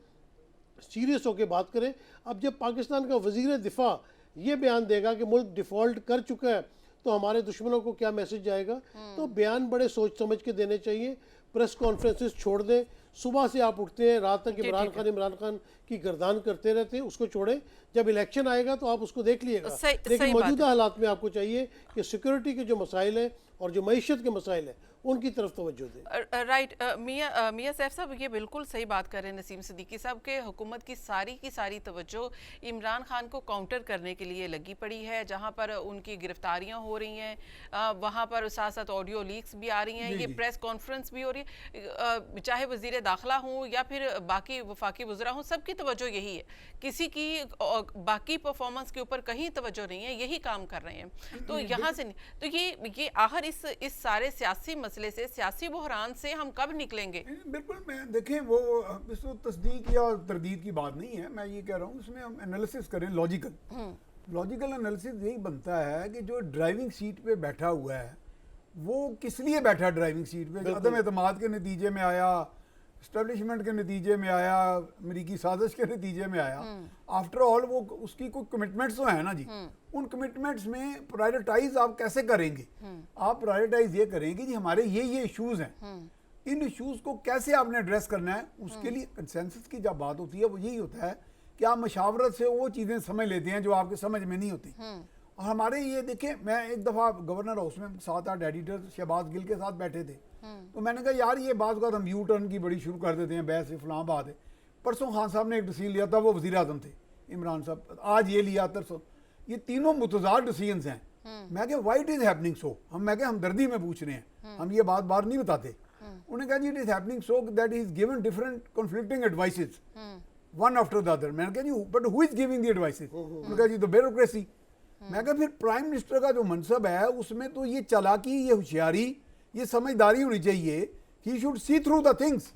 सीरियस होकर बात करें। अब जब पाकिस्तान का वज़ीर दिफा ये बयान देगा कि मुल्क डिफ़ॉल्ट कर चुका है तो हमारे दुश्मनों को क्या मैसेज जाएगा? तो बयान बड़े सोच समझ के देने चाहिए। प्रेस कॉन्फ्रेंसेस छोड़ दें। सुबह से आप उठते हैं, रात तक इमरान खान की गर्दान करते रहते हैं, उसको छोड़ें। जब इलेक्शन आएगा तो आप उसको देख लीजिएगा। लेकिन मौजूदा हालात में आपको चाहिए कि सिक्योरिटी के जो मसाइल हैं और जो मईशत के मसाइल हैं उनकी तरफ तवज्जो दें। राइट, मियां सैफ साहब ये बिल्कुल सही बात कर रहे हैं नसीम सिद्दीकी साहब के हुकूमत की सारी तवज्जो इमरान खान को काउंटर करने के लिए लगी पड़ी है। जहां पर उनकी गिरफ्तारियां हो रही हैं, वहां पर साथ साथ ऑडियो लीक्स भी आ रही हैं, ये प्रेस कॉन्फ्रेंस भी हो रही है। चाहे वजीर दाखिला हो या फिर बाकी वफाकी वज़रा हो, सबकी तवज्जो यही है। किसी की बाकी परफॉर्मेंस के ऊपर कहीं तवज्जो नहीं है, यही काम कर रहे हैं। तो यहाँ से तो ये आहर इस सारे सियासी मसले से, सियासी बहरान से हम कब निकलेंगे? बिल्कुल, मैं देखें वो इसको तस्दीक या तरदीद की बात नहीं है, मैं ये कह रहा हूँ इसमें हम एनालिसिस करें लॉजिकल एनालिसिस यही बनता है कि जो ड्राइविंग सीट पे बैठा हुआ है वो किस लिए बैठा ड्राइविंग सीट पे, अदम एतमाद के नतीजे में आया, स्टैब्लिशमेंट के नतीजे में आया, अमरीकी साजिश के नतीजे में आया, आफ्टर ऑल वो उसकी कोई कमिटमेंट्स तो है ना जी, उन कमिटमेंट्स में प्रायोरिटाइज आप कैसे करेंगे? आप प्रायोरिटाइज ये करेंगे जी हमारे ये इश्यूज हैं, इन इश्यूज को कैसे आपने एड्रेस करना है। उसके लिए कंसेंसस की जब बात होती है वो यही होता है कि आप मशावरत से वो चीज़ें समझ लेते हैं जो आपके समझ में नहीं होती। और हमारे ये देखें, मैं एक दफ़ा गवर्नर हाउस में 7-8 एडिटर शहबाज गिल के साथ बैठे थे, तो मैंने कहा यार ये बात हम यू टर्न की बड़ी शुरू कर देते हैं, बहस फलां बात है। परसों खान साहब ने एक डिसीजन लिया था, वो वज़ीर आज़म थे इमरान साहब, आज ये लिया तरसों, ये तीनों मुतज़ाद डिसीजंस हैं। मैं क्या व्हाई इट इज़ हैपनिंग सो, मैं क्या हमदर्दी में पूछ रहे हैं, हम ये बात बार नहीं बताते। उन्होंने कहा जी it is happening so that he is given different conflicting advices one after the other. मैंने कहा जी but who is giving the advices? उन्होंने कहा जी द ब्यूरोक्रेसी। मैं कहा फिर प्राइम मिनिस्टर का जो मनसब है उसमें तो ये चालाकी, ये होशियारी, ये समझदारी होनी चाहिए, he should see through the things.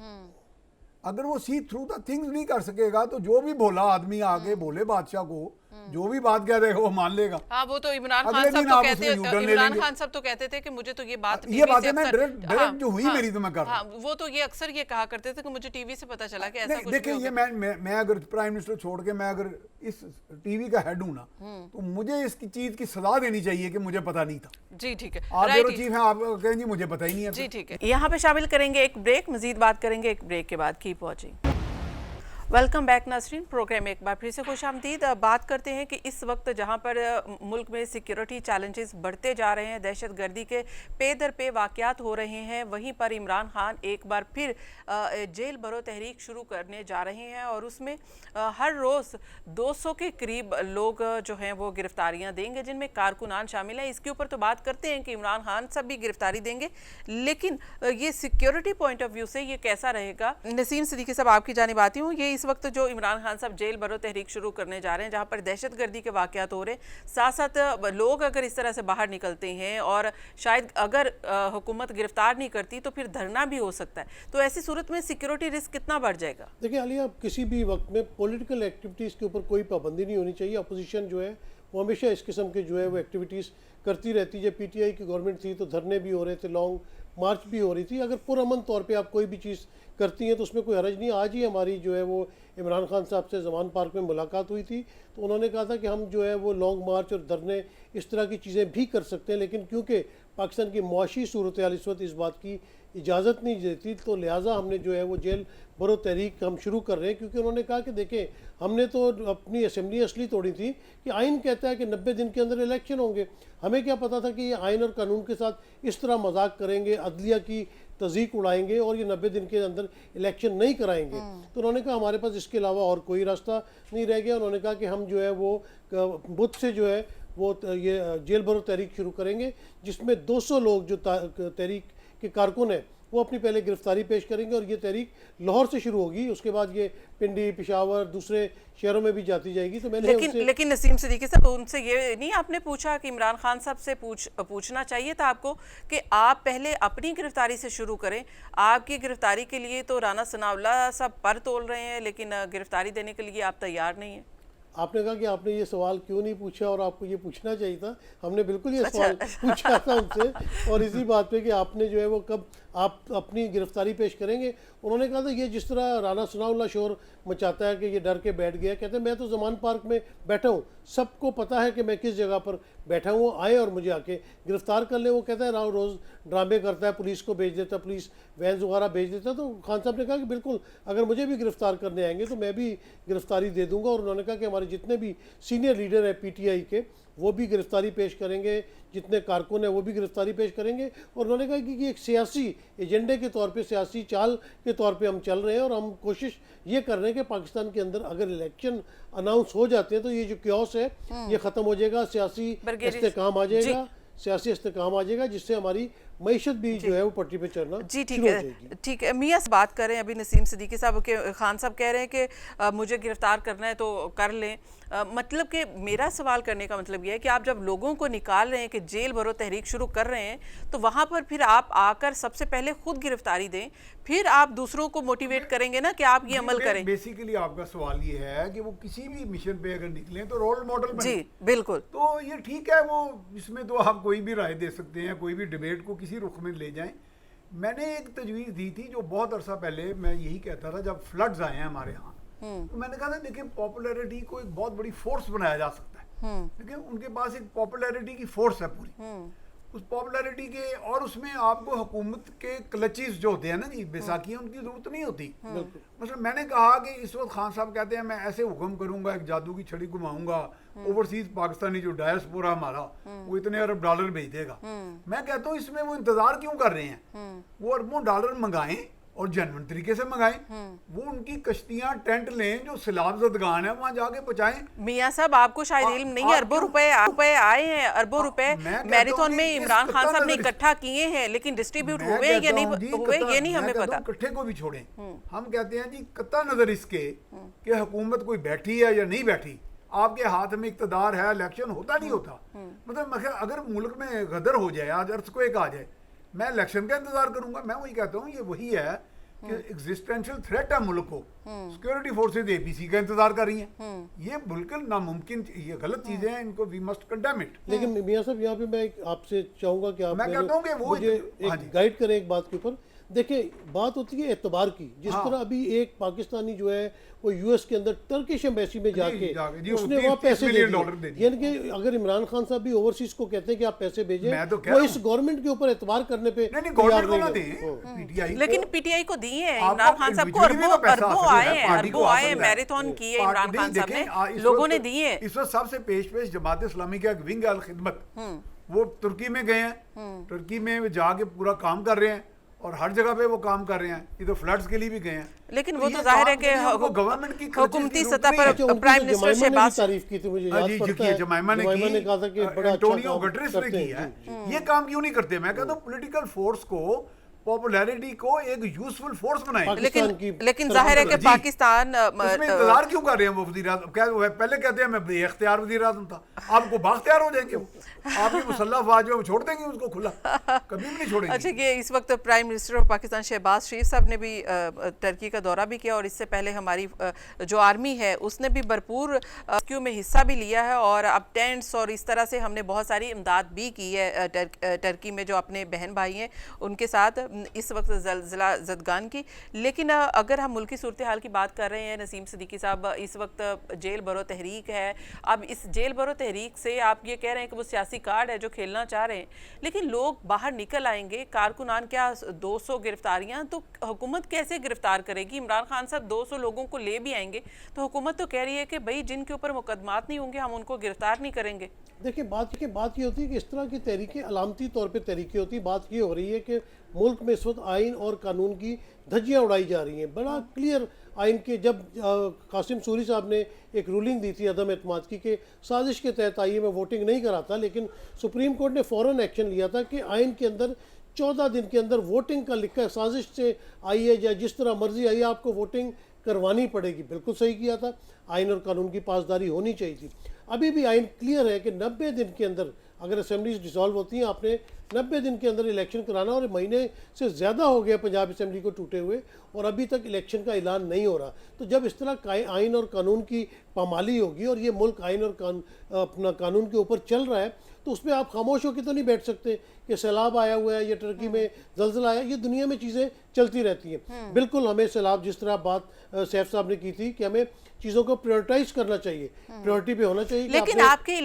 अगर वो सी थ्रू द थिंग्स नहीं कर सकेगा तो जो भी भोला आदमी आगे बोले बादशाह को जो भी बात कह देगा वो मान लेगा। हाँ, वो तो इमरान अगले खान साहब दिन तो आप कहते उसमें U-turn ले लेंगे। इमरान खान साहब तो कहते थे कि मुझे तो ये बात ये बातें से मैं अक्सर- डायरेक्ट जो हुई मेरी तो मैं कर रहा हूं। हाँ, वो तो ये अक्सर ये कहा करते थे कि मुझे टीवी से पता चला कि ऐसा नहीं, कुछ देखिए भी ये होगा। मैं अगर प्राइम मिनिस्टर छोड़ के मैं अगर इस टीवी का हेड हूं ना तो मुझे इसकी चीज की सजा देनी चाहिए कि मुझे पता नहीं था। जी ठीक है, आप राइट, ब्यूरो चीफ हैं, आप कहें जी मुझे पता ही नहीं है। जी ठीक है। यहाँ पे शामिल करेंगे एक ब्रेक, मजीद बात करेंगे एक ब्रेक के बाद। Keep watching. वेलकम बैक नाज़रीन, प्रोग्राम एक बार फिर से खुशामदीद। बात करते हैं कि इस वक्त जहां पर मुल्क में सिक्योरिटी चैलेंजेस बढ़ते जा रहे हैं, दहशत गर्दी के पे दर पे वाक़यात हो रहे हैं, वहीं पर इमरान खान एक बार फिर जेल भरो तहरीक शुरू करने जा रहे हैं और उसमें हर रोज़ 200 के करीब लोग जो हैं वो गिरफ्तारियां देंगे, जिनमें कारकुनान शामिल हैं। इसके ऊपर तो बात करते हैं कि इमरान खान सब भी गिरफ्तारी देंगे, लेकिन ये सिक्योरिटी पॉइंट ऑफ व्यू से ये कैसा रहेगा? नसीम सिद्दीकी साहब, आपकी जानिब आती हूँ। ये इस वक्त जो इमरान खान साहब जेल भरो तहरीक शुरू करने जा रहे हैं, जहां पर दहशत गर्दी के वाकयात हो रहे हैं, साथ साथ लोग अगर इस तरह से बाहर निकलते हैं और शायद अगर हुकूमत गिरफ्तार नहीं करती तो फिर धरना भी हो सकता है, तो ऐसी सूरत में सिक्योरिटी रिस्क कितना बढ़ जाएगा? देखिए आलिया, किसी भी वक्त में पॉलिटिकल एक्टिविटीज़ के ऊपर कोई पाबंदी नहीं होनी चाहिए। अपोजिशन जो है वो हमेशा इस किस्म के जो है वो एक्टिविटीज़ करती रहती है। जब पीटीआई की गवर्नमेंट थी तो धरने भी हो रहे थे, लॉन्ग मार्च भी हो रही थी। अगर पुरअमन तौर पे आप कोई भी चीज़ करती हैं तो उसमें कोई हरज नहीं। आज ही हमारी जो है वो इमरान खान साहब से जमान पार्क में मुलाकात हुई थी, तो उन्होंने कहा था कि हम जो है वो लॉन्ग मार्च और धरने इस तरह की चीज़ें भी कर सकते हैं, लेकिन क्योंकि पाकिस्तान की मुआशी सूरत हाल इस वक्त इस बात की इजाज़त नहीं देती, तो लिहाजा हमने जो है वो जेल भरो तहरीक हम शुरू कर रहे हैं। क्योंकि उन्होंने कहा कि देखें, हमने तो अपनी असम्बली असली तोड़ी थी कि आइन कहता है कि 90 दिन के अंदर इलेक्शन होंगे। हमें क्या पता था कि ये आइन और कानून के साथ इस तरह मजाक करेंगे, अदलिया की तज़ीक उड़ाएंगे और ये 90 दिन के अंदर इलेक्शन नहीं कराएंगे। तो उन्होंने कहा हमारे पास इसके अलावा और कोई रास्ता नहीं रह गया। उन्होंने कहा कि हम जो है वो बुध से जो है वो ये जेल भरो तहरीक शुरू करेंगे, जिसमें 200 लोग जो तहरीक के कारकुन हैं वो अपनी पहले गिरफ्तारी पेश करेंगे और ये तहरीक लाहौर से शुरू होगी, उसके बाद ये पिंडी, पेशावर, दूसरे शहरों में भी जाती जाएगी। तो मैंने लेकिन नसीम सिद्दीकी साहब, उनसे ये नहीं आपने पूछा कि इमरान खान साहब से पूछना चाहिए था आपको कि आप पहले अपनी गिरफ्तारी से शुरू करें? आपकी गिरफ्तारी के लिए तो राना सनाउल्लाह साहब पर तोल रहे हैं, लेकिन गिरफ्तारी देने के लिए आप तैयार नहीं हैं। आपने कहा कि आपने ये सवाल क्यों नहीं पूछा और आपको ये पूछना चाहिए था। हमने बिल्कुल ये सवाल पूछा था उनसे, और इसी बात पे कि आपने जो है वो कब आप अपनी गिरफ्तारी पेश करेंगे। उन्होंने कहा था ये जिस तरह राना सनाउल्लाह शोर मचाता है कि ये डर के बैठ गया, कहते हैं मैं तो जमान पार्क में बैठा हूँ, सबको पता है कि मैं किस जगह पर बैठा हूँ, आए और मुझे आके गिरफ्तार कर ले। वो कहता है रोज़ ड्रामे करता है, पुलिस को भेज देता, पुलिस वैन वगैरह भेज देता। तो खान साहब ने कहा कि बिल्कुल अगर मुझे भी गिरफ्तार करने आएंगे तो मैं भी गिरफ्तारी दे दूँगा। और उन्होंने कहा कि हमारे जितने भी सीनियर लीडर हैं पीटीआई के वो भी गिरफ्तारी पेश करेंगे, जितने कारकुन हैं वो भी गिरफ्तारी पेश करेंगे। और उन्होंने कहा कि एक सियासी एजेंडे के तौर पे, सियासी चाल के तौर पे हम चल रहे हैं और हम कोशिश ये कर रहे हैं कि पाकिस्तान के अंदर अगर इलेक्शन अनाउंस हो जाते हैं तो ये जो क्योस है ये ख़त्म हो जाएगा, सियासी इस्तेकाम आ जाएगा, सियासी इस्तेकाम आ जाएगा, जिससे हमारी मईशत भी जो है वो पटरी पे चढ़ना जी ठीक शुरू हो है, जाएगी। ठीक है। मियां से बात करें, अभी नसीम सिद्दीकी साहब के खान साहब कह रहे हैं कि मुझे गिरफ्तार करना है तो कर लें। मतलब कि मेरा सवाल करने का मतलब ये है कि आप जब लोगों को निकाल रहे हैं कि जेल भरो तहरीक शुरू कर रहे हैं, तो वहाँ पर फिर आप आकर सबसे पहले खुद गिरफ्तारी दें, फिर आप दूसरों को मोटिवेट करेंगे ना कि आप ये अमल करें। बेसिकली आपका सवाल ये है कि वो किसी भी मिशन पे अगर निकलें तो रोल मॉडल बने। जी बिल्कुल। तो ये ठीक है, वो इसमें तो आप कोई भी राय दे सकते हैं, कोई भी डिबेट को किसी रुख में ले जाएं। मैंने एक तजवीज़ दी थी जो बहुत अरसा पहले मैं यही कहता था, जब फ्लड्स आए हैं हमारे यहाँ, तो मैंने कहा था देखिए पॉपुलैरिटी को एक बहुत बड़ी फोर्स बनाया जा सकता है। देखिए उनके पास एक पॉपुलैरिटी की फोर्स है पूरी, उस पॉपुलैरिटी के, और उसमें आपको हुकूमत के क्लचेस जो होते हैं ना जी, बैसाखियाँ, उनकी जरूरत नहीं होती। मतलब मैंने कहा कि इस वक्त खान साहब कहते हैं मैं ऐसे हुक्म करूंगा, एक जादू की छड़ी घुमाऊंगा, ओवरसीज पाकिस्तानी जो डायस्पोरा हमारा वो इतने अरब डॉलर भेज देगा। मैं कहता हूँ इसमें वो इंतजार क्यों कर रहे हैं? वो अरबों डॉलर मंगाएं और जेन्युइन तरीके से मंगाएं। वो उनकी कश्तियां टेंट लें जो सैलाब ज़दगान है, वहां जाके पहुंचाएं। मियां साहब आपको शायद इल्म नहीं है, अरबों रुपए आए हैं, अरबों रुपए मैराथन में इमरान खान साहब ने इकट्ठा किए हैं, लेकिन डिस्ट्रीब्यूट हुए या नहीं हुए ये नहीं हमें पता। इकट्ठे को भी छोड़ें, हम कहते हैं जी कत्ता नजर इसके कि हुकूमत कोई बैठी है या नहीं बैठी, आपके हाथ में इक्तदार है, इलेक्शन होता नहीं होता। मतलब अगर मुल्क में गदर हो जाए, आज अर्थक्वेक आ जाए, मैं इलेक्शन का इंतजार करूंगा? मैं वही कहता हूँ, ये वही है कि एग्जिस्टेंशियल थ्रेट है मुल्क को, सिक्योरिटी फोर्सेज एपीसी का इंतजार कर रही हैं। ये बिल्कुल नामुमकिन, ये गलत चीजें हैं, इनको वी मस्ट कंडेम इट। लेकिन मियां साहब यहाँ पे मैं आपसे चाहूंगा कि आप मैं कहता हूं कि वो मुझे हाँ एक जी। गाइड करें एक बात के ऊपर। देखिए बात होती है एतबार की, जिस हाँ। तरह अभी एक पाकिस्तानी जो है वो यूएस के अंदर टर्किश एम्बेसी में जाके जी, उसने वो वहाँ 30 पैसे दे मिलियन डॉलर दे दिए। दिए। यानी कि अगर इमरान खान साहब भी ओवरसीज को कहते हैं कि आप पैसे भेजें, मैं तो कह वो रहा इस हूं। गवर्नमेंट के ऊपर एतबार करने पे नहीं गवर्नमेंट को ना है। दें, पीटीआई लेकिन पीटीआई को दिए हैं, आपको इमरान खान साहब को individually भी तो पैसा अरबों आ आए सकता है, हैं, पार्टी को अरबों आ आए हैं, सकता है। मैराथन किए इमरान खान साहब ने, इस लोगों वक्त- ने दिए। इस वक्त सबसे पेश जमात इस्लामी का एक विंग अल खिदमत, वो तुर्की में गए हैं, तुर्की में जाके पूरा काम कर रहे हैं और हर जगह पे वो काम कर रहे हैं। ये तो फ्लड्स के लिए भी गए हैं, लेकिन तो वो ये तो जाहिर है काम के लिए कि उनको गवर्नमेंट की हुकूमती जरूरत सतह नहीं पर है। अच्छा, उनकी प्राइम तो मिनिस्टर जमाइमा ने भी शहबाज तारीफ की थी, मुझे याद जी पड़ता देखिए है जमाइमा ने जमाइमा ने कहा था कि बड़ा अच्छा एंटोनियो काम गटरेस ने करते की हैं। है। जी, ये काम क्यों नहीं करते? मैं कहता हूँ पॉलिटिकल फोर्स को, पॉपुलैरिटी को एक यूजफुल फोर्स बनाएं। पाकिस्तान लेकिन की लेकिन जाहिर है कि जी। पाकिस्तान इसमें इंतजार क्यों कर रहे हैं वो वज़ीर आज़म? क्या वो पहले कहते हैं मैं बेख्तियार वज़ीर आज़म था, आपको बाख्तियार हो जाएंगे वो, आपकी मुसल्लह अफवाज में वो छोड़ देंगे उसको खुला, कभी भी नहीं छोड़ेंगे। अच्छा, ये इस वक्त prime minister of Pakistan Shahbaz Sharif sahab ने भी टर्की का दौरा भी किया, और इससे पहले हमारी जो आर्मी है उसने भी भरपूर रेस्क्यू में हिस्सा भी लिया है, और अब टेंट्स और इस तरह से हमने बहुत सारी इमदाद भी की है टर्की में जो अपने बहन भाई हैं उनके साथ इस वक्त ज़िला ज़दगान की। लेकिन अगर हम मुल्की सूरत हाल की बात कर रहे हैं नसीम सिद्दीकी साहब, इस वक्त जेल भरो तहरीक है। अब इस जेल भरो तहरीक से आप ये कह रहे हैं कि वो सियासी कार्ड है जो खेलना चाह रहे हैं, लेकिन लोग बाहर निकल आएंगे, कारकुनान क्या 200 गिरफ्तारियां, तो हुकूमत कैसे गिरफ्तार करेगी? इमरान खान साहब 200 लोगों को ले भी आएंगे तो हुकूमत तो कह रही है कि भाई जिनके ऊपर मुकदमात नहीं होंगे हम उनको गिरफ्तार नहीं करेंगे। देखिए बात ये होती है कि इस तरह की तहरीकें अलामती तौर पे तहरीकें होती है। बात ये हो रही है कि मुल्क में इस वक्त आइन और कानून की धज्जियाँ उड़ाई जा रही हैं। बड़ा क्लियर आइन के, जब कासिम सूरी साहब ने एक रूलिंग दी थी अदम एतमाद की कि साजिश के तहत आइए में वोटिंग नहीं कराता, लेकिन सुप्रीम कोर्ट ने फ़ौरन एक्शन लिया था कि आइन के अंदर 14 दिन के अंदर वोटिंग का लिखा है, साजिश से आई है या जिस तरह मर्जी आई है आपको वोटिंग करवानी पड़ेगी। बिल्कुल सही किया था, आइन और कानून की पासदारी होनी चाहिए थी। अभी भी आइन क्लियर है कि 90 दिन के अंदर अगर असेंबलीज डिसॉल्व होती हैं, आपने 90 दिन के अंदर इलेक्शन कराना, और महीने से ज़्यादा हो गया पंजाब असेंबली को टूटे हुए और अभी तक इलेक्शन का ऐलान नहीं हो रहा। तो जब इस तरह आइन और कानून की पामाली होगी और ये मुल्क आइन और अपना कानून के ऊपर चल रहा है, तो उसमें आप खामोश होकर तो नहीं बैठ सकते कि सैलाब आया हुआ है या टर्की में जलजला आया। ये दुनिया में चीज़ें चलती रहती हैं। बिल्कुल हमें सैलाब, जिस तरह बात सैफ साहब ने की थी कि हमें चीज़ों को प्रायोरिटाइज करना चाहिए, प्रायोरिटी पे होना चाहिए। लेकिन आपके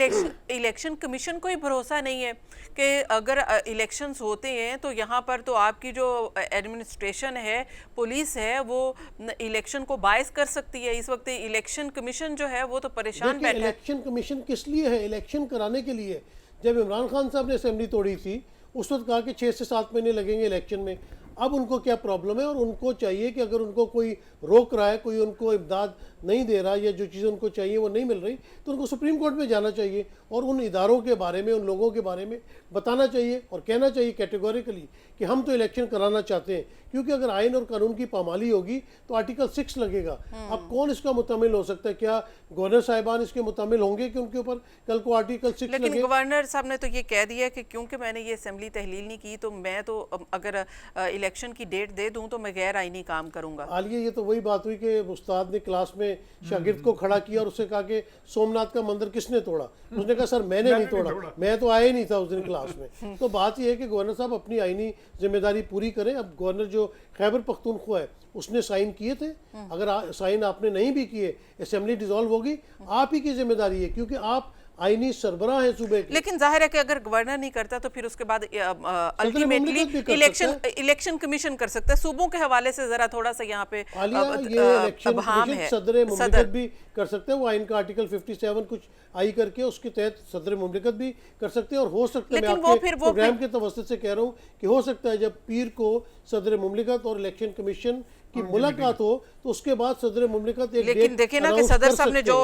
इलेक्शन कमीशन को ही भरोसा नहीं है कि अगर इलेक्शंस होते हैं तो यहाँ पर तो आपकी जो एडमिनिस्ट्रेशन है, पुलिस है, वो इलेक्शन को बायस कर सकती है। इस वक्त इलेक्शन कमीशन जो है वो तो परेशान बैठा है। इलेक्शन कमीशन किस लिए है? इलेक्शन कराने के लिए। जब इमरान खान साहब ने असेंबली तोड़ी थी उस वक्त कहा कि 6 से 7 महीने लगेंगे इलेक्शन में। अब उनको क्या प्रॉब्लम है और उनको चाहिए कि अगर उनको कोई रोक रहा है, कोई उनको इमदाद नहीं दे रहा या जो चीज़ें उनको चाहिए वो नहीं मिल रही, तो उनको सुप्रीम कोर्ट में जाना चाहिए और उन इदारों के बारे में, उन लोगों के बारे में बताना चाहिए और कहना चाहिए कैटेगोरिकली कि हम तो इलेक्शन कराना चाहते हैं, क्योंकि अगर आइन और कानून की पामाली होगी तो आर्टिकल 6 लगेगा। अब कौन इसका मुतमिल हो सकता है? क्या गवर्नर साहिबान इसके मुतमिल होंगे कि उनके ऊपर कल को आर्टिकल 6 लेकिन लगे? गवर्नर साहब ने तो ये कह दिया कि क्योंकि मैंने ये असेंबली तहलील नहीं की तो मैं तो अगर इलेक्शन की डेट दे दूं तो मैं गैर आईनी काम करूंगा। आलिया, ये तो वही बात हुई कि उस्ताद ने क्लास में शागिर्द को खड़ा किया और उससे कहा कि सोमनाथ का मंदिर किसने तोड़ा? उसने कहा सर मैंने नहीं तोड़ा, मैं तो आया ही नहीं था उस दिन क्लास में। तो बात यह है कि गवर्नर साहब अपनी आईनी जिम्मेदारी पूरी करें। अब गवर्नर जो खैबर पख्तूनख्वा है उसने साइन किए थे, अगर साइन आपने नहीं भी किए, असेंबली डिसॉल्व होगी, आप ही की जिम्मेदारी है, क्योंकि आप आईनी सरबराह है सूबे के। लेकिन जाहिर है कि अगर गवर्नर नहीं करता तो फिर उसके बाद अल्टीमेटली इलेक्शन कमीशन कर सकता है। सूबों के हवाले से जरा थोड़ा सा यहाँ पे अबहम है। सदर मुमलिकत भी कर सकते हैं, वो आइन का आर्टिकल 57 कुछ आई करके उसके तहत सदर मुमलिकत भी कर सकते हैं। और हो सकता है, मैं आपके प्रोग्राम के तवस्सुत से कह रहा हूँ कि हो सकता है जब पीर को सदर मुमलिकत और इलेक्शन कमीशन की मुलाकात हो तो उसके बाद सदर मुमलिकत एक लेकिन देखिए ना कि सदर साहब ने जो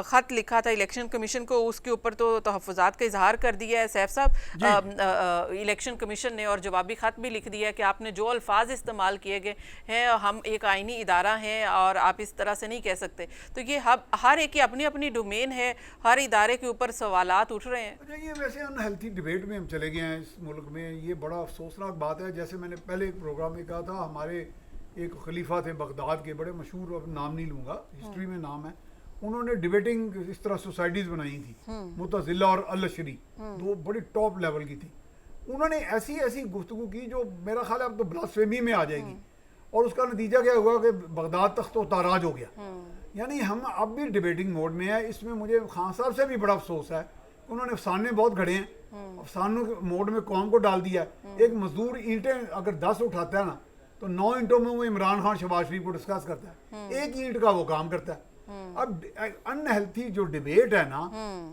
खत लिखा था इलेक्शन कमीशन को, उसके ऊपर तो तहफ़्फ़ुज़ात का इजहार कर दिया है सैफ साहब इलेक्शन कमीशन ने, और जवाबी खत भी लिख दिया है कि आपने जो अल्फाज इस्तेमाल किए गए हैं, हम एक आइनी इदारा हैं और आप इस तरह से नहीं कह सकते। तो ये हर एक की अपनी अपनी डोमेन है, हर इदारे के ऊपर सवालात उठ रहे हैं। अच्छा, ये वैसे अनहेल्थी डिबेट में हम चले गए हैं इस मुल्क में, ये बड़ा अफसोसनाक बात है। जैसे मैंने पहले एक प्रोग्राम में कहा था, हमारे एक खलीफा थे बगदाद के, बड़े मशहूर, अब नाम नहीं लूँगा, हिस्ट्री में नाम है, उन्होंने डिबेटिंग इस तरह सोसाइटीज़ बनाई थी, मुतज़िला और अल-अशरी, दो बड़ी टॉप लेवल की थी। उन्होंने ऐसी ऐसी गुफ्तगू की जो मेरा ख्याल है अब तो ब्लास्फेमी में आ जाएगी, और उसका नतीजा क्या हुआ कि बगदाद तख्तो ताराज हो गया। यानी हम अब भी डिबेटिंग मोड में है। इसमें मुझे खान साहब से भी बड़ा अफसोस है, उन्होंने अफसाने बहुत घड़े हैं, अफसानों के मोड में कौम को डाल दिया। एक मजदूर ईंटें अगर 10 उठाता है ना, तो 9 ईंटों में वो इमरान खान शहबाज शरीफ को डिस्कस करता है, एक ईंट का वो काम करता है। अब अनहेल्थी जो डिबेट है ना,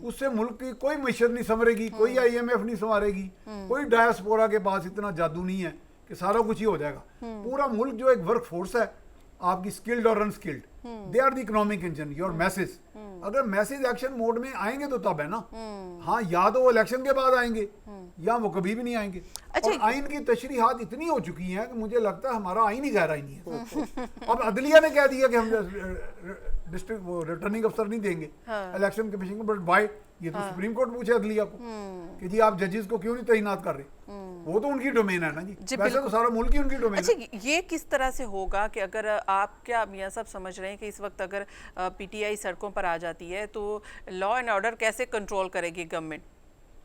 उससे मुल्क की कोई मईशत नहीं संवरेगी, कोई IMF नहीं संवारेगी, कोई डायस्पोरा के पास इतना जादू नहीं है कि सारा कुछ ही हो जाएगा। पूरा मुल्क जो एक वर्क फोर्स है आपकी, स्किल्ड और unskilled, they are the economic engine, your message. अगर मैसेज एक्शन मोड में आएंगे तो तब है ना। हाँ, या तो वो इलेक्शन के बाद आएंगे या वो कभी भी नहीं आएंगे। अच्छा, और आइन की तशरीहात इतनी हो चुकी हैं कि मुझे लगता है हमारा आइन ही गैर आईनी है। अब अदलिया ने कह दिया कि हम डिस्ट्रिक्ट वो रिटर्निंग अफसर नहीं देंगे इलेक्शन कमीशन को, बट वाई? ये तो सुप्रीम कोर्ट पूछे अदलिया को कि जी आप जजेस को क्यों नहीं तैनात कर रहे? वो तो उनकी डोमेन है ना जी, वैसे तो सारा मुल्क ही उनकी डोमेन है। अच्छा, ये किस तरह से होगा कि अगर आप, क्या मियां साहब समझ रहे हैं कि इस वक्त अगर PTI सड़कों पर आ जाती है तो लॉ एंड ऑर्डर कैसे कंट्रोल करेगी government?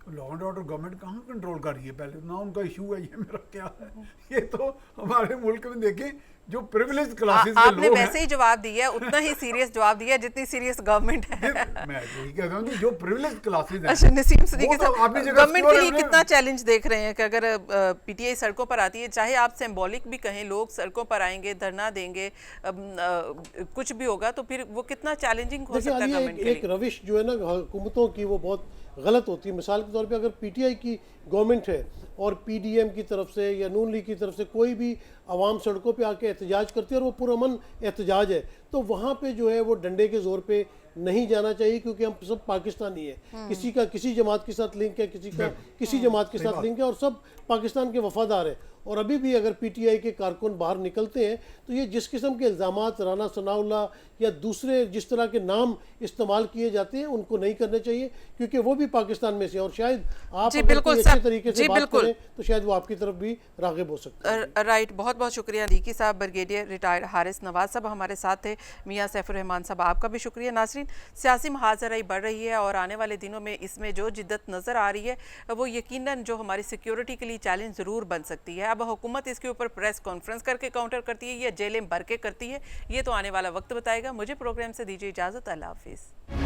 Law and order government कहाँ कंट्रोल कर रही है? पहले ना उनका इशू है ये, मेरा क्या है, ये तो हमारे मुल्क में देखें जो प्रिविलेज क्लासेस के आपने लोग वैसे ही जवाब दिया है, उतना ही सीरियस जवाब दिया है जितनी सीरियस गवर्नमेंट है। मैं यही कहता हूँ कि जो प्रिविलेज क्लासेस हैं, अच्छा, नसीम सिद्दीकी वो तो साहब, अपनी जगह गवर्नमेंट के लिए हमने- कितना चैलेंज देख रहे हैं कि अगर PTI सड़कों पर आती है, चाहे आप सिंबॉलिक भी कहें, लोग सड़कों पर आएंगे, धरना देंगे, कुछ भी होगा, तो फिर वो कितना चैलेंजिंग हो सकता है गवर्नमेंट के लिए? एक रविश जो है ना हुकूमतों की, वो बहुत गलत होती है। मिसाल के तौर पे अगर PTI की गवर्नमेंट है और PDM की तरफ से या नून लीग की तरफ से कोई भी आवाम सड़कों पे आके एहतजाज करती है और वो पुरअमन एहतजाज है, तो वहाँ पे जो है वो डंडे के ज़ोर पे नहीं जाना चाहिए, क्योंकि हम सब पाकिस्तानी है। किसी का किसी जमात के साथ लिंक है, किसी का किसी जमात के साथ लिंक है, और सब पाकिस्तान के वफादार हैं। और अभी भी अगर PTI के कारकुन बाहर निकलते हैं तो ये जिस किस्म के इल्ज़ामात राना सनाउल्लाह या दूसरे जिस तरह के नाम इस्तेमाल किए जाते हैं उनको नहीं करने चाहिए, क्योंकि वो भी पाकिस्तान में से, और शायद आप अगर कोई अच्छे तरीके से बात करें तो शायद वो आपकी तरफ भी राग़िब हो सकता है। राइट, बहुत बहुत शुक्रिया सिद्दीकी साहब। ब्रिगेडियर रिटायर्ड हारिस नवाज साहब हमारे साथ थे। मियां सैफुर रहमान साहब, आपका भी शुक्रिया। नाज़रीन, सियासी मुहाज़राई बढ़ रही है और आने वाले दिनों में इसमें जो जिद्दत नज़र आ रही है वो यकीनन जो हमारी सिक्योरिटी के लिए चैलेंज ज़रूर बन सकती है। अब हुकूमत इसके ऊपर प्रेस कॉन्फ्रेंस करके काउंटर करती है या जेलें भर के करती है, ये तो आने वाला वक्त बताएगा। मुझे प्रोग्राम से दीजिए इजाज़त। अल्लाह हाफिज़।